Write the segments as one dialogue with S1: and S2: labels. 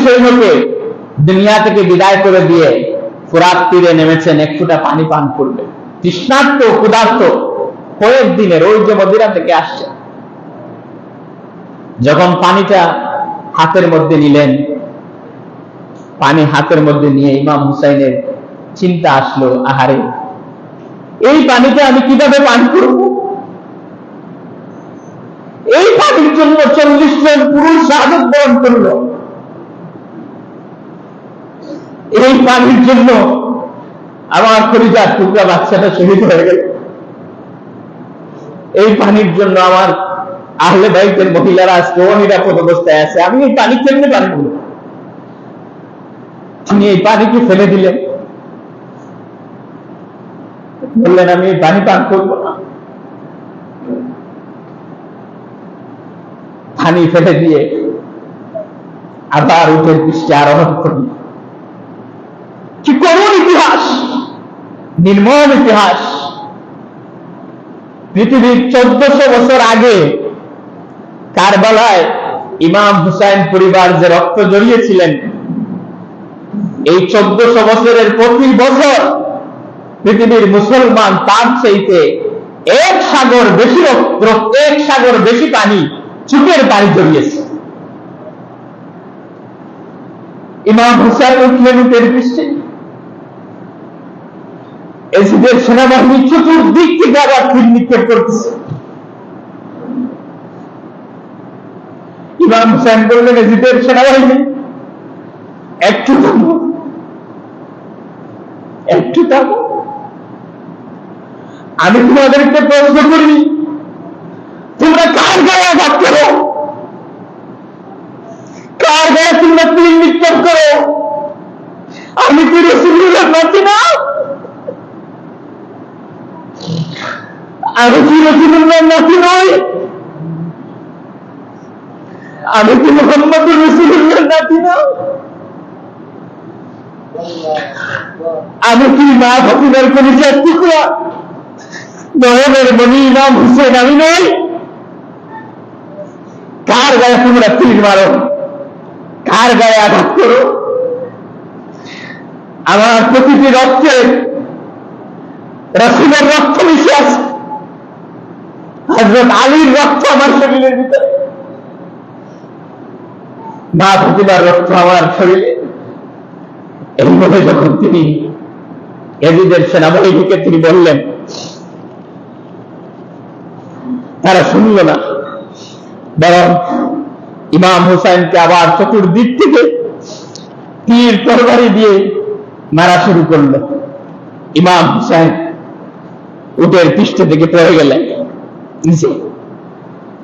S1: সৈন্যকে দুনিয়া থেকে বিদায় করে দিয়ে ফুরাত তীরে নেমেছেন এক ফোঁটা পানি পান করবে, তৃষ্ণার্ত ক্ষুধার্ত কয়েকদিনের, ওই যে মদিনা থেকে আসছে। যখন পানিটা হাতের মধ্যে নিলেন, পানি হাতের মধ্যে নিয়ে ইমাম হুসাইনের চিন্তা আসলো, আহারে এই পানিটা আমি কিভাবে পান করব? এই পানির জন্য 40 জন পুরুষ শাহাদাত বরণ করল, এই পানির জন্য আমার কলিজার টুকরা বাচ্চাটা শহীদ হয়ে গেল, এই পানির জন্য আমার আহলে বাইতের মহিলারা আজকে অনিরাপদ অবস্থায় আছে, আমি এই পানি কেমনে পান করব? তিনি এই পানিকে ফেলে দিলেন, বললেন আমি এই পানি পান করব না। পানি ফেলে দিয়ে আবার উঠের পৃষ্ঠে আরোহণ করল। কি করুণ ইতিহাস, নির্মম ইতিহাস। পৃথিবীর 1400 বছর আগে কারবালায় ইমাম হুসাইন পরিবার যে রক্ত জড়িয়েছিলেন, এই 1400 বছরের প্রতি বছর পৃথিবীর মুসলমান তার চাইতে 1 সাগর বেশি রক্ত, 1 সাগর বেশি পানি, চোখের পানি জড়িয়েছে। ইমাম হুসাইন উঠলেন উটের পৃষ্ঠে, এজিদের সেনাবাহিনী চতুর্দিক থেকে আবার তীর নিক্ষেপ করতেছে। ইমাম হুসাইন বললেন, এজিদের সেনাবাহিনী একটু থামো, একটু থামো, আমি তোমাদেরকে প্রশ্ন করি, তোমরা কার গায়ে আঘাত করো? কার গায়ে তোমরা তীর নিক্ষেপ করো? আমি কি রাসূলুল্লাহর নাতি না? আমি কি রাসূলুল্লাহর নাতি নই? আমি কি মুহাম্মদুর রাসূলুল্লাহর নাতি না? আমি কি মা ফাতিমার কলিজার টুকরা নয়নের মণি ইমাম হুসেন আমি নই? কার গায়ে তোমরা তীর মারো? কার গায়ে আঘাত করো? আমার প্রতিটি রক্তে রাসূলের রক্ত মিশে আছে, হযরত আলীর রক্ত আমার শরীরের ভিতরে, মা ফাতিমার রক্ত আমার শরীরে। এইভাবে যখন তিনি এজিদের সেনাবাহিনীকে তিনি বললেন, তারা শুনল না, বরং ইমাম হুসাইনকে আবার চতুর্দিক থেকে তীর তরবারি দিয়ে মারা শুরু করলো। ইমাম হুসাইন উটের পৃষ্ঠ থেকে পড়ে গেলেন নিচে।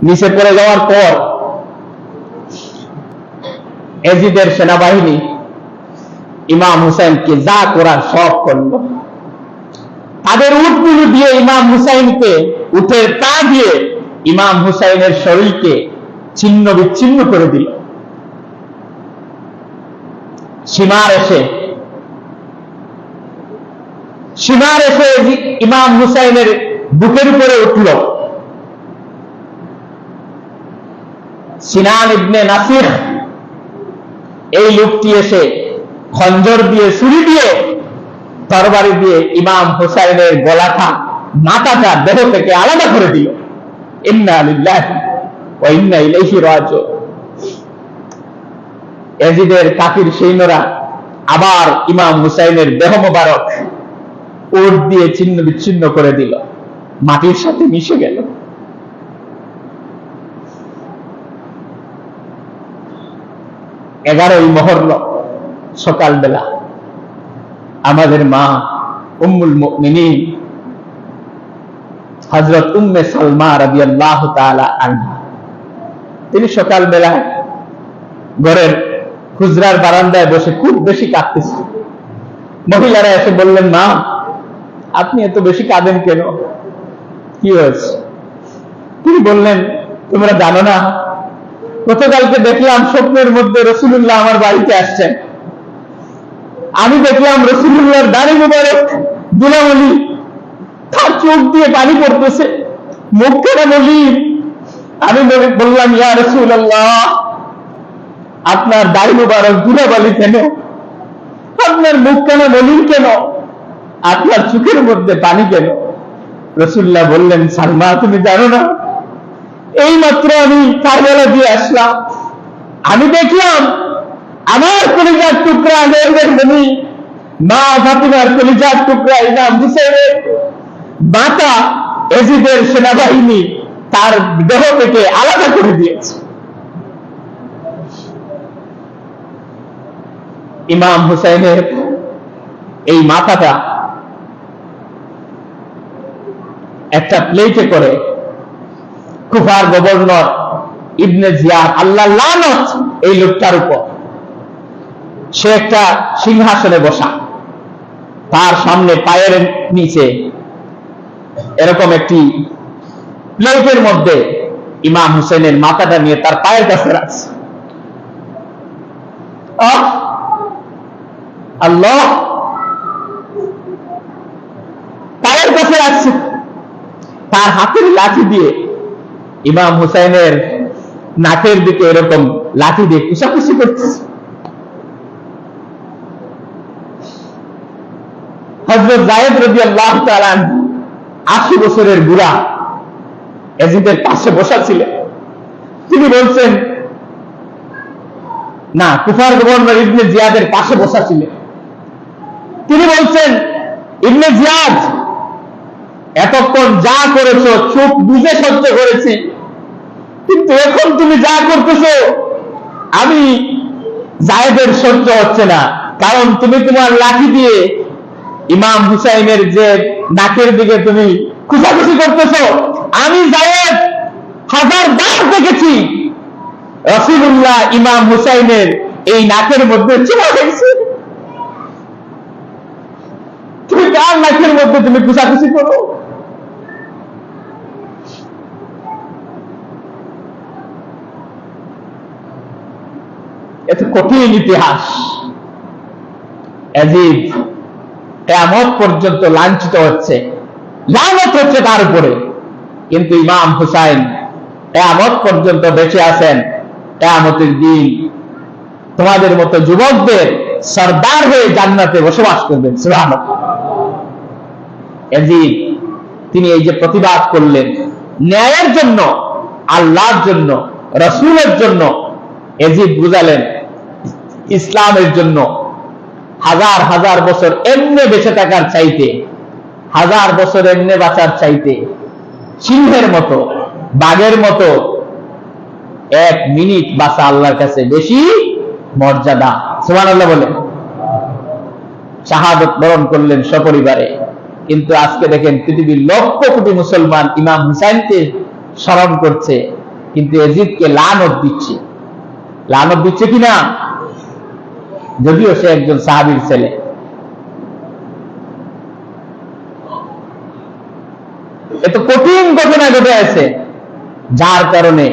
S1: নিচে পড়ে যাওয়ার পর এজিদের সেনাবাহিনী ইমাম হুসাইনকে যা করার সব করল। তাদের উটগুলো দিয়ে ইমাম হুসাইনকে, উটের পা দিয়ে ইমাম হুসাইনের শরীরকে ছিন্ন বিচ্ছিন্ন করে দিল। সীমার এসে ইমাম হুসাইনের বুকের উপরে উঠল। সিনান ইবনে নাসির এই লোকটি এসে খঞ্জর দিয়ে, ছুরি দিয়ে, তরবারি দিয়ে ইমাম হুসাইনের গলাটা, মাথাটা দেহ থেকে আলাদা করে দিল। ইন্না লিল্লাহি ওয়া ইন্না ইলাইহি রাজিউন। এজিদের কাফির সৈন্যরা আবার ইমাম হুসাইনের দেহ মোবারক উট দিয়ে ছিন্ন বিচ্ছিন্ন করে দিল, মাটির সাথে মিশে গেল। এগারোই মুহররম সকালবেলা আমাদের মা উম্মুল মুমিনিন হযরত উম্মে সালমা রাদিয়াল্লাহু তাআলা আনহা, তিনি সকালবেলা ঘরের হুজরার বারান্দায় বসে খুব বেশি কাঁদতেছেন। মহিলারা এসে বললেন, মা আপনি এত বেশি কাঁদেন কেন, কি হয়েছে? তিনি বললেন, তোমরা জানো না, গতকালকে দেখলাম স্বপ্নের মধ্যে রাসূলুল্লাহ আমার বাড়িতে আসছেন। আমি দেখলাম রাসূলুল্লাহর দাড়ি মোবারক দুলামলি, তার চোখ দিয়ে পানি পড়তেছে, মুখ কেন বলি। আমি বললাম, ইয়া রাসূলুল্লাহ আপনার দাড়ি মুবারক ধুলাবালি কেন? আপনার মুখ কেন মলিন কেন? আপনার চোখের মধ্যে পানি কেন? রাসূলুল্লাহ বললেন, সালমা তুমি জানো না, এই মাত্র আমি কারবালা দিয়ে আসলাম, আমি দেখলাম আমার কলিজার টুকরা আমিরের মনি মা ফাতিমার কলিজার টুকরা ইমাম হুসাইনের মাতা ইয়াজিদের সেনাবাহিনী তার দেহ থেকে আলাদা করে দিয়েছে। ইমাম হুসাইনের এই মাথাটা একটা প্লেটে করে কুফার গভর্নর ইবনে জিয়াদ, আল্লাহ লানত এই লোকটার উপর, সে একটা সিংহাসনে বসা, তার সামনে পায়ের নিচে এরকম একটি প্লেটের মধ্যে ইমাম হুসেনের মাথাটা নিয়ে তার পায়ের কাছে রাখছে। আল্লাহ, পায়ের কাছে রাখছে, তার হাতের লাঠি দিয়ে ইমাম হুসাইনের নাকের দিকে এরকম লাঠি দিয়ে কুচাকুচি করতেছে। হযরত যায়েদ রাদিয়াল্লাহু তাআলা 80 বছরের বুড়া ইয়াজিদের পাশে বসা ছিলেন। তিনি বলছেন, না, কুফার গভর্নর ইবনে জিয়াদের পাশে বসা ছিলেন। তিনি বলছেন, ইবনে জিয়াদ, এতক্ষণ যা করেছো চোখ বুঝে সহ্য করেছি, কিন্তু এখন তুমি যা করতেছো আমি যায়েদের সহ্য হচ্ছে না, কারণ তুমি তোমার লাঠি দিয়ে ইমাম হুসাইনের যে নাকের দিকে তুমি খুশাখুশি করতেছো, আমি যায়েদ হাজারবার দেখেছি রাসূলুল্লাহ ইমাম হুসাইনের এই নাকের মধ্যে চুমা খেয়েছে, তুমি কার নাকের মধ্যে তুমি খুশাখুশি করো? এত কঠিন ইতিহাস। ইয়াজিদ কিয়ামত পর্যন্ত লাঞ্ছিত হচ্ছে, লানত হচ্ছে তার উপরে, কিন্তু ইমাম হুসাইন কিয়ামত পর্যন্ত বেঁচে আছেন। কিয়ামতের দিন তোমাদের মতো যুবকদের সরদার হয়ে জান্নাতে বসবাস করবেন। সুবহানাল্লাহ। ইয়াজিদ তিনি এই যে প্রতিবাদ করলেন ন্যায়ের জন্য, আল্লাহর জন্য, রাসূলের জন্য, ইয়াজিদ বুঝালেন ইসলামের জন্য হাজার হাজার বছর এমনি বেঁচে থাকার চাইতে, হাজার বছর এমনি বাঁচার চাইতে সিংহের মতো, বাঘের মতো 1 মিনিট বাঁচা আল্লাহর কাছে বেশি মর্যাদা। সুবহানাল্লাহ বলেন। শাহাদত বরণ করলেন সপরিবারে, কিন্তু আজকে দেখেন পৃথিবীর লক্ষ কোটি মুসলমান ইমাম হুসাইনকে স্মরণ করছে, কিন্তু ইয়াজিদকে লানত দিচ্ছে। লানত দিচ্ছে কিনা? যদিও সে একজন সাহাবীর ছেলে। এত কঠিন ঘটনা ঘটে আছে, যার কারণে